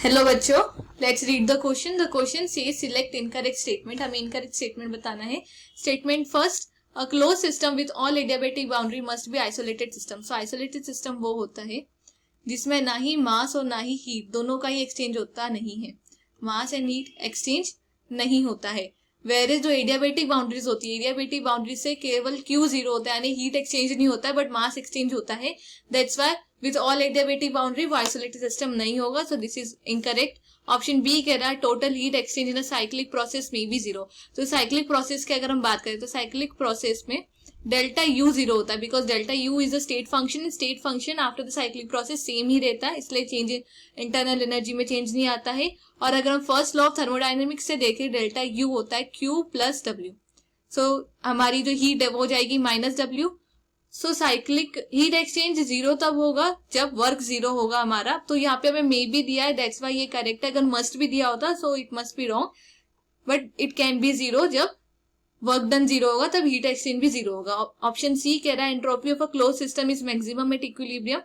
Hello बच्चों, let's read the question. The question से select incorrect statement. हमें incorrect statement बताना है। Statement first, a close system with all adiabatic boundary must be isolated system. So isolated system वो होता है जिसमें ना ही मास और ना ही हीट दोनों का ही एक्सचेंज होता नहीं है। मास एंड हीट एक्सचेंज नहीं होता है। वेयर जो एडियाबेटिक बाउंड्रीज होती है, एडियाबेटिक बाउंड्री से केवल क्यू जीरो होता है, यानी हीट एक्सचेंज नहीं होता है बट मास एक्सचेंज होता है। That's why with all adiabatic boundary वो आइसोलेटेड सिस्टम नहीं होगा। So this is incorrect. Option B कह रहा है total heat exchange in a cyclic process में बी जीरो। तो साइक्लिक प्रोसेस की अगर हम बात करें तो साइक्लिक प्रोसेस में डेल्टा यू जीरो होता है, because delta U is a state function. State function after the cyclic process same ही रहता है, इसलिए चेंज इंटरनल एनर्जी में चेंज नहीं आता है। और अगर हम फर्स्ट लॉ ऑफ थर्मोडायनेमिक्स से देखें, डेल्टा यू होता है क्यू प्लस डब्ल्यू। सो हमारी जो हीट है वो हो जाएगी माइनस डब्ल्यू। सो साइक्लिक हीट एक्सचेंज जीरो तब होगा जब वर्क जीरो होगा हमारा। तो यहाँ पे हमें मे भी दिया है, दैट्स वाई ये करेक्ट है। अगर मस्ट भी दिया होता so it must be wrong, but it can be zero. जब वर्क डन जीरो होगा तब हीट एक्सचेंज भी जीरो होगा। ऑप्शन सी कह रहा है entropy of a close system is maximum at equilibrium.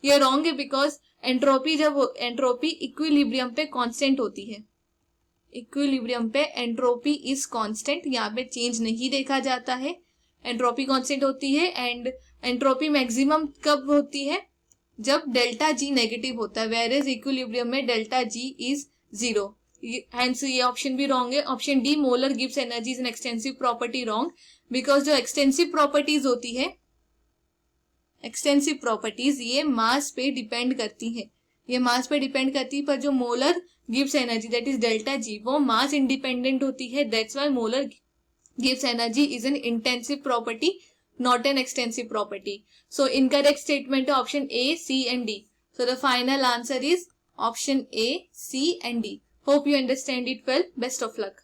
ये रॉन्ग है, बिकॉज एंट्रोपी इक्विलिब्रियम पे कांस्टेंट होती है। इक्विलिब्रियम पे एंट्रोपी इज कांस्टेंट, यहाँ पे चेंज नहीं देखा जाता है। एंट्रोपी कांस्टेंट होती है। एंड एंट्रोपी मैक्सिमम कब होती है? जब डेल्टा जी नेगेटिव होता है, वेयर इज इक्विलिब्रियम में delta G is zero. Hence ये ऑप्शन भी रॉन्ग है। ऑप्शन डी मोलर गिव्स energy is N extensive property, wrong. Because जो एक्सटेंसिव प्रॉपर्टीज होती है, एक्सटेंसिव प्रॉपर्टीज ये मास पे डिपेंड करती है। ये मास पे डिपेंड करती है, पर जो मोलर गिव्स energy that is delta G वो मास इंडिपेंडेंट होती है। दैट्स वाई मोलर गिव्स energy is an intensive property, not an extensive property. So incorrect statement है option A, C and D. So the final answer is option A, C and D. Hope you understand it well. Best of luck.